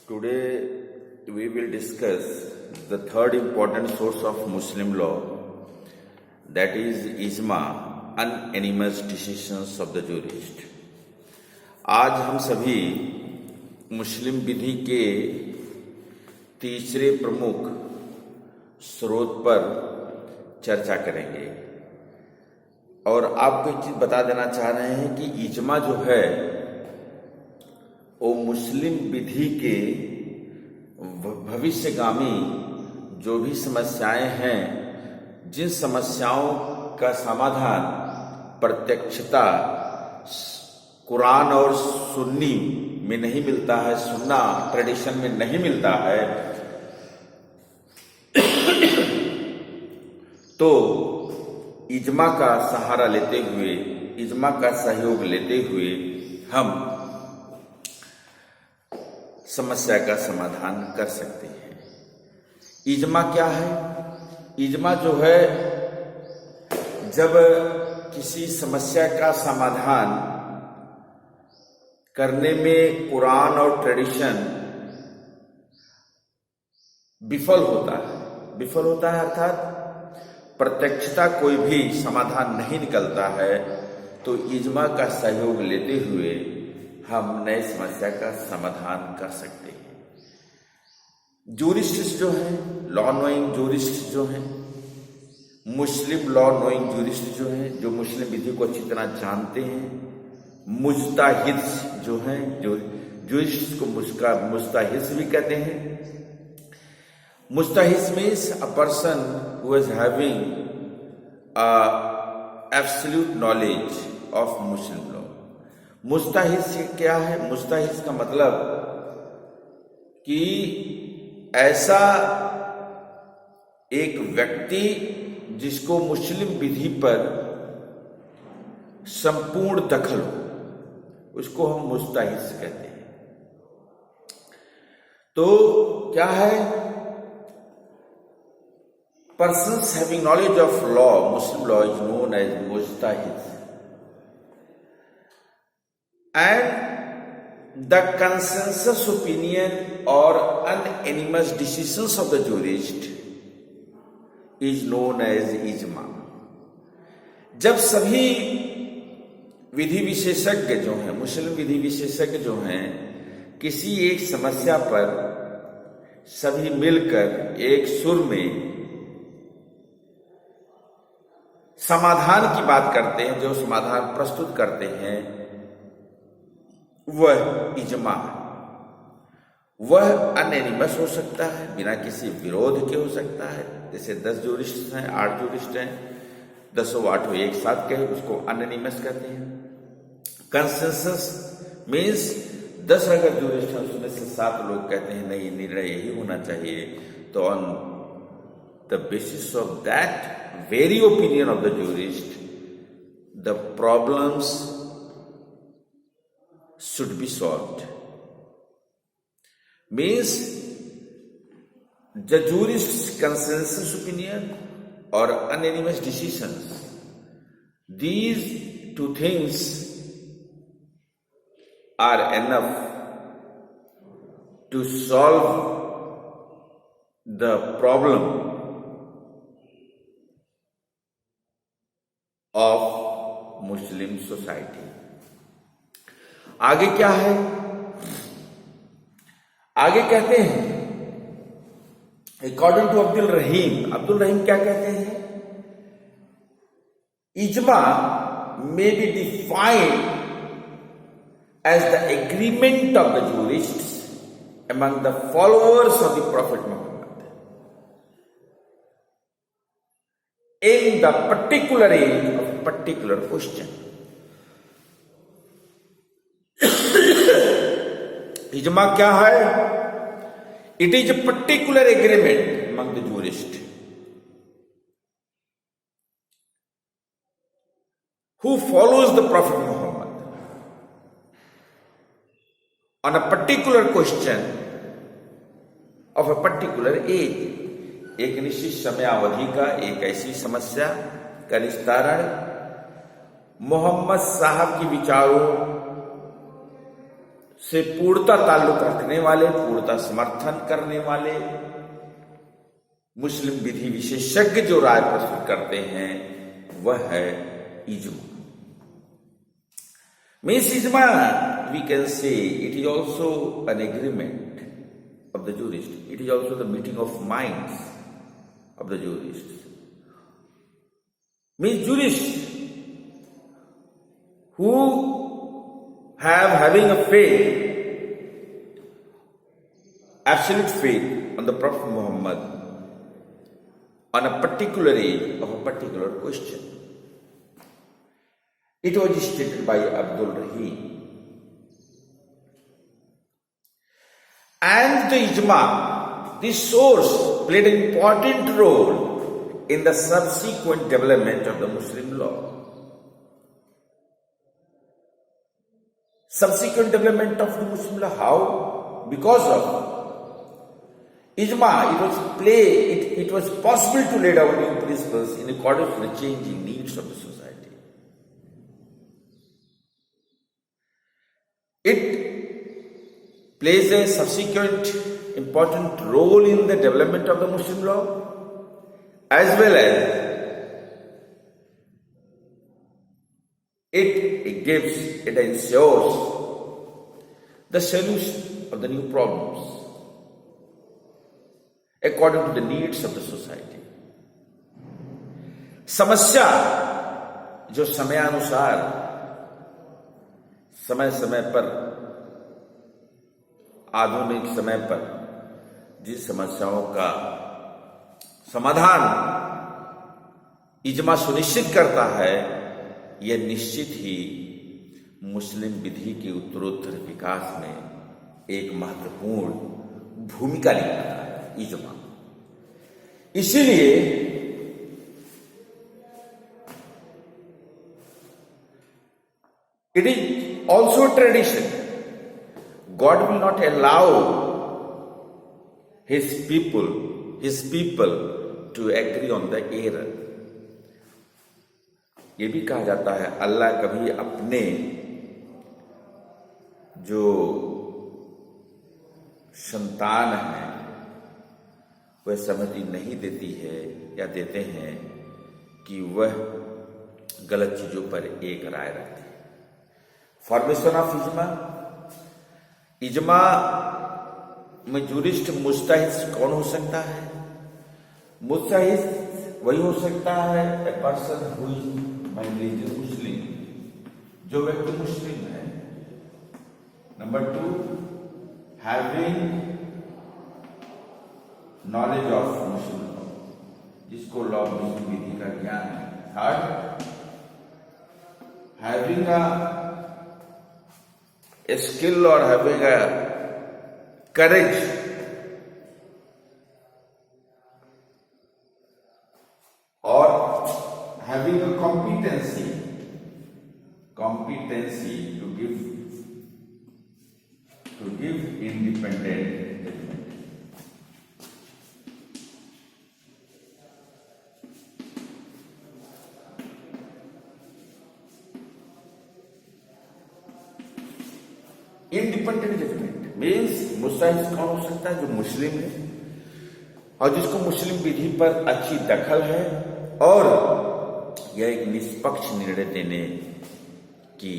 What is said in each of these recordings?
Today we will discuss the third important source of Muslim law, that is ijma, unanimous decisions of the jurist. आज हम सभी मुस्लिम विधि के तीसरे प्रमुख स्रोत पर चर्चा करेंगे और आपको एक चीज बता देना चाह रहे हैं कि इजमा जो है वो मुस्लिम विधि के भविष्यगामी जो भी समस्याएं हैं, जिन समस्याओं का समाधान प्रत्यक्षता कुरान और सुन्नी में नहीं मिलता है, सुन्ना ट्रेडिशन में नहीं मिलता है, तो इजमा का सहारा लेते हुए, इजमा का सहयोग लेते हुए हम समस्या का समाधान कर सकते हैं। इजमा क्या है? इजमा जो है, जब किसी समस्या का समाधान करने में कुरान और ट्रेडिशन विफल होता है अर्थात प्रत्यक्षता कोई भी समाधान नहीं निकलता है, तो इजमा का सहयोग लेते हुए हम नए समस्या का समाधान कर सकते हैं। जूरिस्ट जो हैं, लॉ नोइंग जूरिस्ट जो हैं, मुस्लिम लॉ नोइंग जूरिस्ट जो हैं, जो मुस्लिम विधि को अच्छी तरह जानते हैं, मुज्ताहिद जो हैं, जो जूरिस्ट को मुज्ताहिद भी कहते हैं। मुज्ताहिद means a person who is having absolute knowledge of Muslim law. मुज्ताहिद क्या है? मुज्ताहिद का मतलब कि ऐसा एक व्यक्ति जिसको मुस्लिम विधि पर संपूर्ण दखल हो, उसको हम मुज्ताहिद कहते हैं। तो क्या है? Persons having knowledge of law, Muslim law, is known as mujtahid. And the consensus opinion or unanimous decisions of the jurist is known as ijma. जब सभी विधि विशेषज्ञ जो हैं, मुस्लिम विधि विशेषज्ञ जो हैं, किसी एक समस्या पर सभी मिलकर एक सुर में समाधान की बात करते हैं, जो समाधान प्रस्तुत करते हैं, वह इजमा है। वह अनएनिमस हो सकता है, बिना किसी विरोध के हो सकता है। जैसे 10 जूरिस्ट हैं, 8 जूरिस्ट हैं, 10-8 एक साथ कहे, उसको अनएनिमस कहते हैं। कंसेंसस मीन्स 10 अगर जूरिस्ट हैं, उसमें से 7 लोग कहते हैं नहीं, निर्णय यही होना चाहिए, तो on the basis of that very opinion of the jurist, the problems should be solved. Means the jurist's consensus opinion or unanimous decisions, these two things are enough to solve the problem of Muslim society. आगे क्या है? आगे कहते हैं, according to Abdul रहीम क्या कहते हैं? इजमा may be defined as the agreement of the jurists among the followers of the prophet Muhammad in the particular age of a particular question. इजमा क्या है? It is a particular agreement among the jurists who follows the Prophet Muhammad on a particular question of a particular age. एक निश्चित समयावधि का एक ऐसी समस्या का निस्तारण मोहम्मद साहब के विचारों से पूर्णता ताल्लुक रखने वाले, पूर्णता समर्थन करने वाले मुस्लिम विधि विशेषज्ञ जो राय प्रस्तुत करते हैं वह है इज्मा। Means ijma, we can say it is also an agreement of the jurists. It is also the meeting of minds of the jurists. Means jurists who having a faith, absolute faith on the Prophet Muhammad on a particular age of a particular question. It was stated by Abdul Rahim. And the ijma, this source, played an important role in the subsequent development of the Muslim law. Subsequent development of the Muslim law, how? Because of ijma, it was possible to lay down new principles in accordance with the changing needs of the society. It plays a subsequent important role in the development of the Muslim law, as well as it ensures the solution of the new problems according to the needs of the society. समस्या जो समयानुसार समय समय पर, आधुनिक समय पर जिस समस्याओं का समाधान इज्मा सुनिश्चित करता है, यह निश्चित ही मुस्लिम विधि के उत्तरोत्तर विकास में एक महत्वपूर्ण भूमिका निभाता है इज्मा। इसीलिए it is also a tradition. God will not allow his people to agree on the error. ये भी कहा जाता है अल्लाह कभी अपने जो संतान हैं वह सहमति नहीं देती है या देते हैं कि वह गलत चीजों पर एक राय रखते हैं। फॉर्मेशन ऑफ इज्मा में जूरिस्ट मुस्तहिद कौन हो सकता है? मुस्तहिद वही हो सकता है ए पर्सन हु इज मुस्लिम, जो व्यक्ति मुस्लिम है। Number 2, having knowledge of Muslim law, जिसको लॉ मुस्लिम विधि का ज्ञान है। Third, having a skill or having a courage or having a competency to give independent judgment. Independent judgment means मुस्तहिद कौन हो सकता है? जो मुस्लिम है और जिसको मुस्लिम विधि पर अच्छी दखल है और यह एक निष्पक्ष निर्णय देने की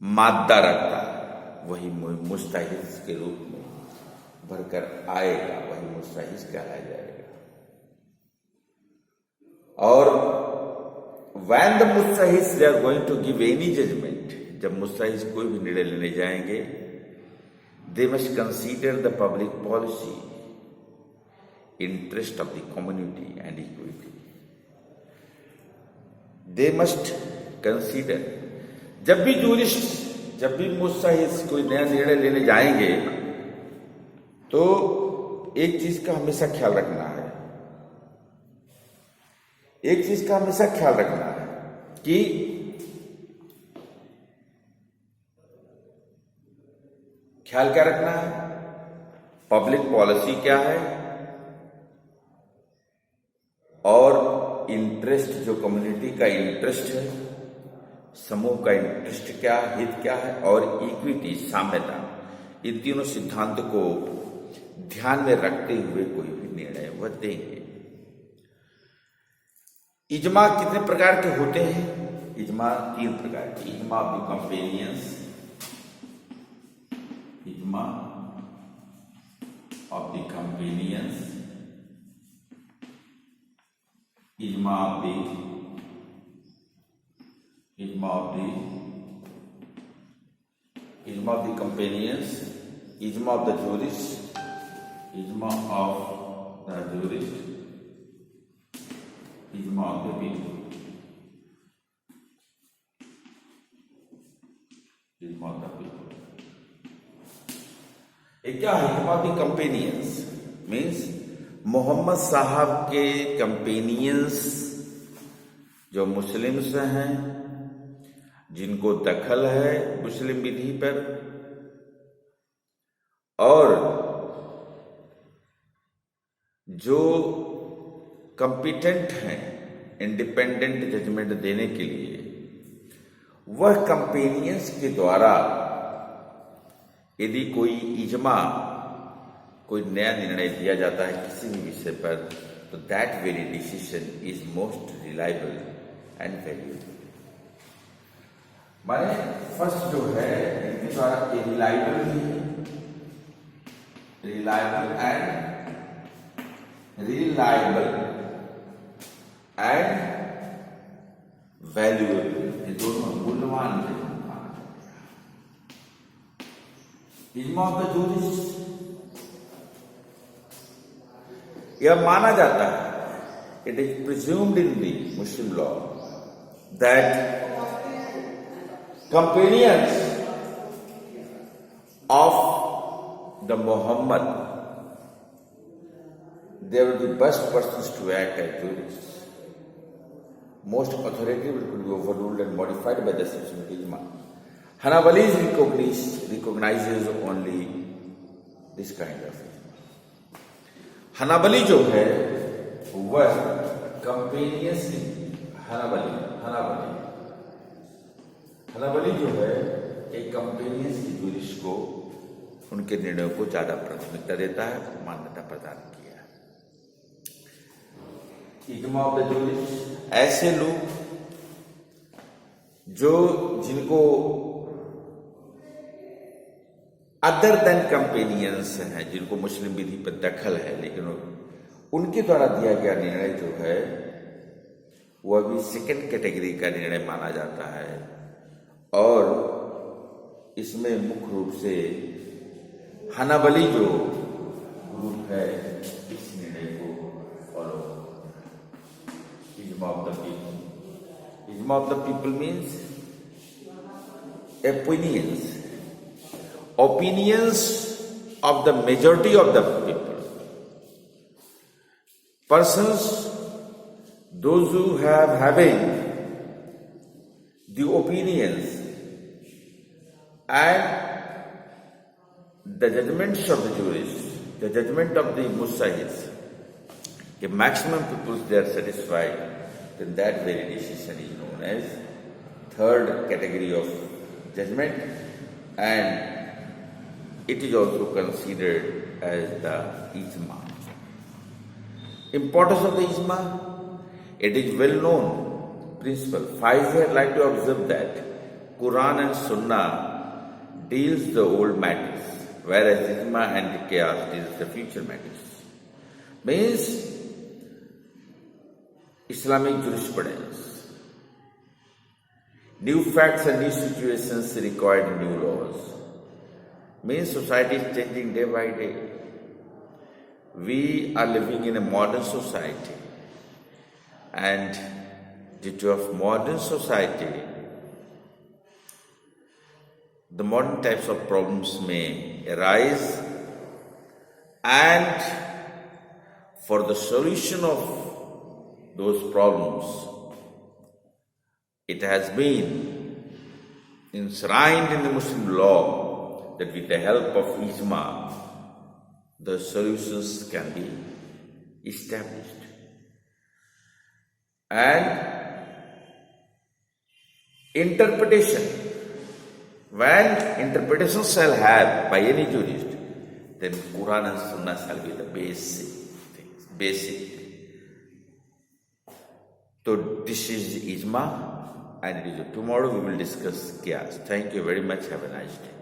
मादा रखता है, वही मुस्तहिद के रूप में भरकर आएगा, वही मुस्तहिद कहलाया जाएगा। और when the mustahids they are going to give any judgment, जब मुस्तहिद कोई भी निर्णय लेने जाएंगे, they must consider the public policy, interest of the community and equity. They must consider, जब भी मुस्तहिद कोई नया निर्णय लेने जाएंगे तो एक चीज का हमेशा ख्याल रखना है, कि ख्याल क्या रखना है? पब्लिक पॉलिसी क्या है और इंटरेस्ट, जो कम्युनिटी का इंटरेस्ट है, समूह का इंटरेस्ट क्या, हित क्या है, और इक्विटी, साम्यता, इन तीनों सिद्धांत को ध्यान में रखते हुए कोई भी निर्णय वह देंगे। इजमा कितने प्रकार के होते हैं? इजमा 3 प्रकार के। इजमा ऑफ द कंपेनियंस, इजमा ऑफ द कंपेनियंस, इजमा of the companions, ijma of the jurist, ijma of the jurist, ijma of the people, ijma of the people. एक क्या है ijma of the companions? Means Mohammad sahab के कंपेनियंस जो Muslims हैं, जिनको दखल है मुस्लिम विधि पर, और जो कॉम्पिटेंट हैं इंडिपेंडेंट जजमेंट देने के लिए, वह कंपेनियंस के द्वारा यदि कोई इजमा, कोई नया निर्णय दिया जाता है किसी भी विषय पर, तो that very decision is most reliable and valuable. माने फर्स्ट जो है इनके द्वारा रिलायबल भी है, रिलायबल एंड वैल्यूएबल, ये दोनों मूल्यवान है। इजमा ऑफ द जूरिस्ट, यह माना जाता है, it is presumed in the Muslim law that companions of the Muhammad, they were the best persons to act as jurists. Most authoritative could be overruled and modified by the subsequent ijma. Hanabalis recognizes only this kind of ijma. Hanabali जो है वह companions, हनाबली जो है एक companions की jurist को, उनके निर्णयों को ज्यादा प्राथमिकता देता है, मान्यता प्रदान किया है। इजमा ऑफ द जूरिस्ट, ऐसे लोग जिनको अदर देन कंपेनियंस हैं, जिनको मुस्लिम विधि पर दखल है, लेकिन उनके द्वारा दिया गया निर्णय जो है वह भी सेकंड कैटेगरी का निर्णय माना जाता है, और इसमें मुख्य रूप से हनाबली जो ग्रुप है इस निर्णय को फॉलो। इजमा ऑफ द पीपल, इजमा of the people means opinions of the majority of the people, persons, those who having the opinions and the judgments of the jurists, the judgment of the mustahids, if maximum people they are satisfied, then that very decision is known as third category of judgment, and it is also considered as the ijma. Importance of the ijma, it is well known principle. Faizi had like to observe that Quran and Sunnah deals the old matters, whereas ijma and qiyas deals the future matters. Means Islamic jurisprudence, new facts and new situations required new laws. Means society is changing day by day. We are living in a modern society, and due to modern society, the modern types of problems may arise, and for the solution of those problems, it has been enshrined in the Muslim law that with the help of ijma, the solutions can be established. And Interpretation. When interpretation shall have by any jurist, then Quran and Sunnah shall be the basic things. Basic. So this is Ijma, and it is tomorrow we will discuss Qiyas. Thank you very much. Have a nice day.